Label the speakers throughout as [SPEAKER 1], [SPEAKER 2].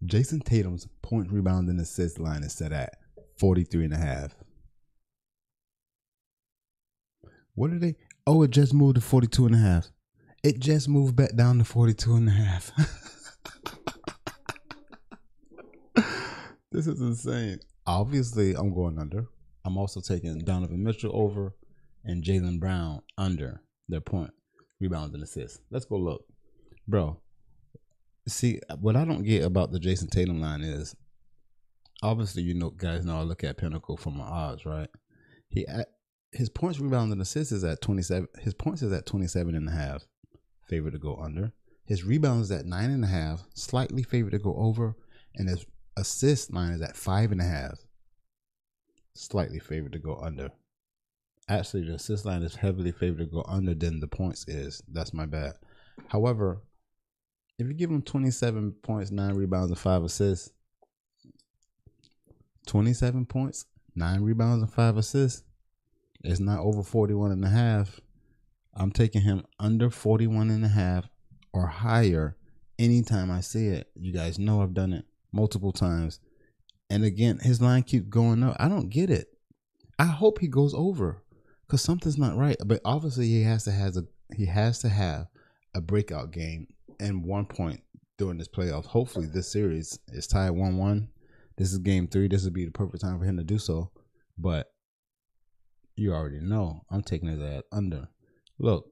[SPEAKER 1] Jayson Tatum's point, rebound, and assist line is set at 43.5. What are they? Oh, it just moved to 42.5. It just moved back down to 42.5. This is insane. Obviously, I'm going under. I'm also taking Donovan Mitchell over and Jaylen Brown under their point, rebounds, and assists. Let's go look. Bro, see, what I don't get about the Jayson Tatum line is, obviously, guys know I look at Pinnacle for my odds, right? His points, rebounds, and assists is at 27. His points is at 27.5, favored to go under. His rebounds is at 9.5, slightly favored to go over, and his assist line is at 5.5, slightly favored to go under. Actually, the assist line is heavily favored to go under than the points is. That's my bad. However, if you give him 27 points, 9 rebounds, and 5 assists, 27 points, 9 rebounds, and 5 assists, it's not over 41.5. I'm taking him under 41.5 or higher anytime I see it. You guys know I've done it multiple times. And again, his line keeps going up. I don't get it. I hope he goes over because something's not right. But obviously, he has to have a breakout game and 1 point during this playoffs. Hopefully, this series is tied 1-1. This is game 3. This would be the perfect time for him to do so. But you already know I'm taking his ad under. Look,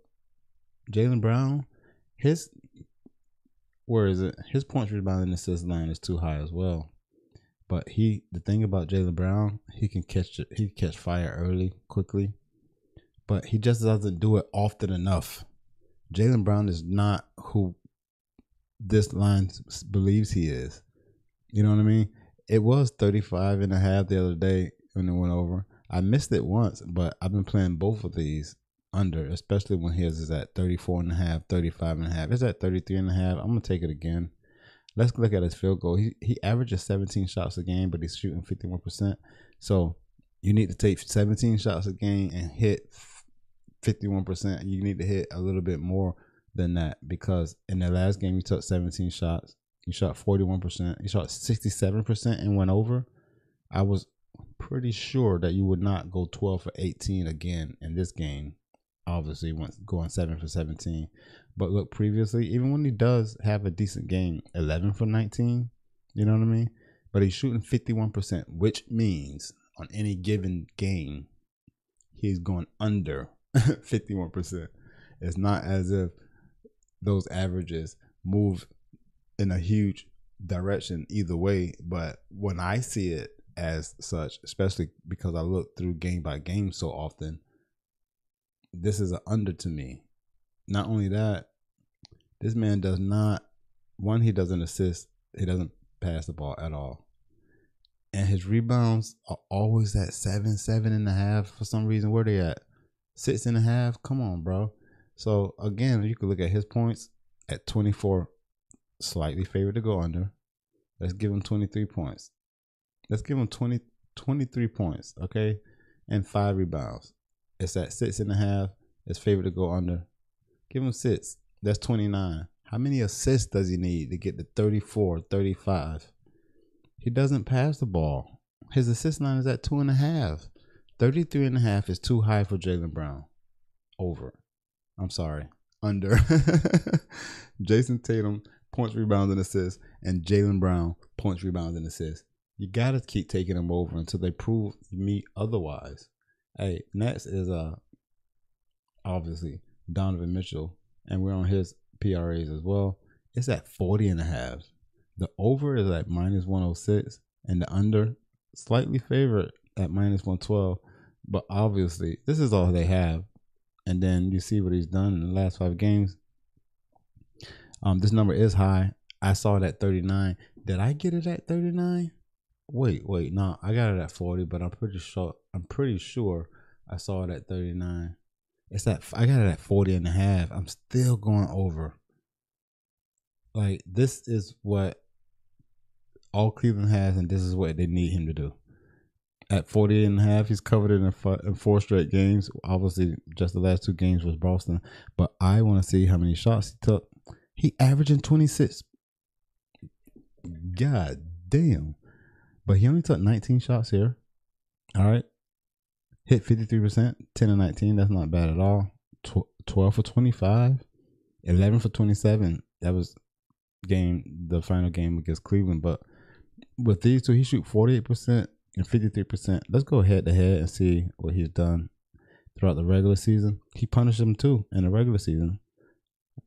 [SPEAKER 1] Jaylen Brown, his points, rebound, and assist line is too high as well. But the thing about Jaylen Brown, he can catch fire early, quickly, but he just doesn't do it often enough. Jaylen Brown is not who this line believes he is. You know what I mean? It was 35.5 the other day when it went over. I missed it once, but I've been playing both of these under, especially when his is at 34.5, 35.5. It's at 33.5. I'm gonna take it again. Let's look at his field goal. He averages 17 shots a game, but he's shooting 51%. So you need to take 17 shots a game and hit 51%. You need to hit a little bit more than that because in the last game you took 17 shots. You shot 41%. You shot 67% and went over. I was pretty sure that you would not go 12 for 18 again in this game. Obviously, going 7 for 17. But look, previously, even when he does have a decent game, 11 for 19, you know what I mean? But he's shooting 51%, which means on any given game, he's going under 51%. It's not as if those averages move in a huge direction either way. But when I see it as such, especially because I look through game by game so often, this is an under to me. Not only that, this man does not, he doesn't assist, he doesn't pass the ball at all. And his rebounds are always at 7.5 for some reason. Where they at? 6.5? Come on, bro. So again, you can look at his points at 24, slightly favored to go under. Let's give him 23 points. Let's give him 23 points, okay? And 5 rebounds. It's at 6.5. It's favored to go under. Give him 6. That's 29. How many assists does he need to get to 34, 35? He doesn't pass the ball. His assist line is at 2.5. 33.5 is too high for Jaylen Brown. Over. I'm sorry. Under. Jayson Tatum, points, rebounds, and assists, and Jaylen Brown, points, rebounds, and assists. You got to keep taking them over until they prove me otherwise. Hey, next is obviously Donovan Mitchell, and we're on his PRAs as well. It's at 40.5. The over is at -106, and the under slightly favored at -112. But obviously, this is all they have. And then you see what he's done in the last 5 games. This number is high. I saw it at 39. Did I get it at 39? Wait, no, I got it at 40, but I'm pretty sure I saw it at 39. I got it at 40.5. I'm still going over. Like, this is what all Cleveland has, and this is what they need him to do. At 40.5, he's covered it in 4 straight games. Obviously, just the last 2 games was Boston. But I want to see how many shots he took. He averaging 26. God damn. But he only took 19 shots here. All right. Hit 53%, 10 and 19. That's not bad at all. 12 for 25, 11 for 27. That was the final game against Cleveland. But with these two, he shoot 48% and 53%. Let's go head to head and see what he's done throughout the regular season. He punished them too in the regular season.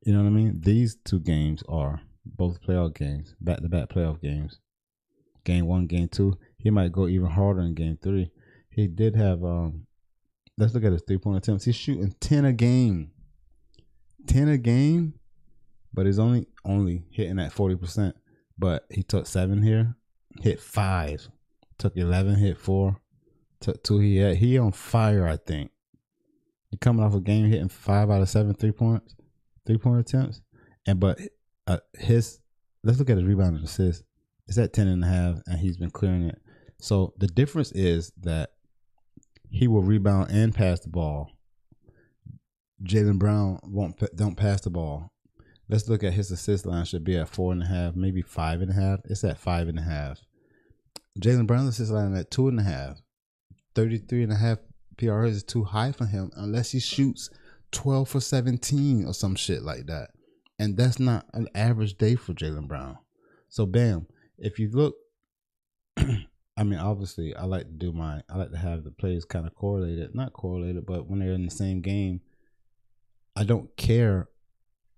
[SPEAKER 1] You know what I mean? These two games are both playoff games, back-to-back playoff games. Game 1, game 2. He might go even harder in game 3. He did have, let's look at his 3-point attempts. He's shooting 10 a game. 10 a game, but he's only hitting at 40%. But he took 7 here, hit 5. Took 11, hit 4. Took 2. He on fire, I think. He coming off a game hitting 5 out of 7 3-point attempts. But let's look at his rebound and assist. It's at 10.5, and he's been clearing it. So the difference is that he will rebound and pass the ball. Jaylen Brown don't pass the ball. Let's look at his assist line. Should be at 4.5, maybe 5.5. It's at 5.5. Jaylen Brown's assist line at 2.5. 33.5 PRs is too high for him unless he shoots 12 for 17 or some shit like that. And that's not an average day for Jaylen Brown. So bam, if you look, I mean, obviously I like to have the plays kind of correlated, not correlated, but when they're in the same game, I don't care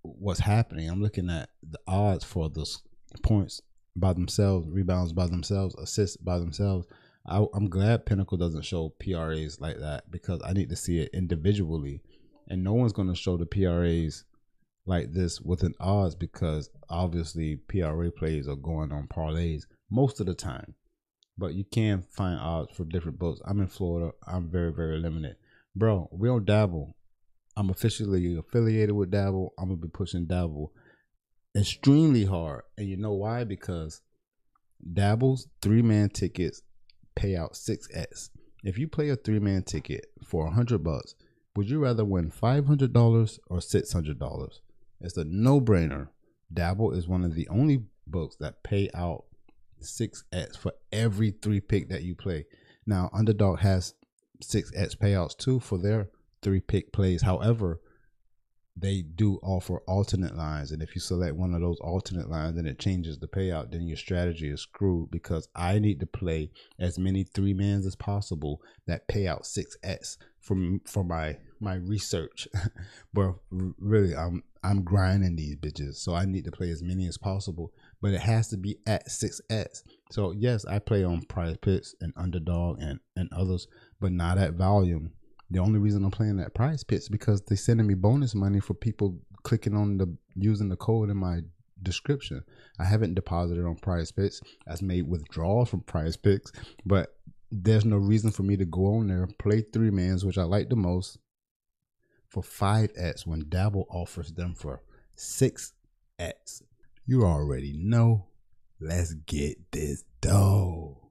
[SPEAKER 1] what's happening. I'm looking at the odds for those points by themselves, rebounds by themselves, assists by themselves. I'm glad Pinnacle doesn't show PRAs like that because I need to see it individually. And no one's going to show the PRAs like this with an odds because obviously PRA plays are going on parlays most of the time. But you can find odds for different books. I'm in Florida. I'm very, very limited. Bro, we don't dabble. I'm officially affiliated with Dabble. I'm going to be pushing Dabble extremely hard. And you know why? Because Dabble's 3-man tickets pay out 6x. If you play a 3-man ticket for $100, would you rather win $500 or $600? It's a no-brainer. Dabble is one of the only books that pay out 6x for every 3-pick that you play. Now, Underdog has 6x payouts too for their 3-pick plays. However, they do offer alternate lines, and if you select one of those alternate lines and it changes the payout, then your strategy is screwed because I need to play as many 3-mans as possible that pay out 6x for my research. But really, I'm grinding these bitches, so I need to play as many as possible, but it has to be at 6x. So yes, I play on PrizePicks and Underdog and others, but not at volume. The only reason I'm playing at PrizePicks is because they're sending me bonus money for people clicking on using the code in my description. I haven't deposited on PrizePicks. I've made withdrawals from PrizePicks, but there's no reason for me to go on there, play 3-mans, which I like the most, for 5x when Dabble offers them for 6x. You already know. Let's get this dough.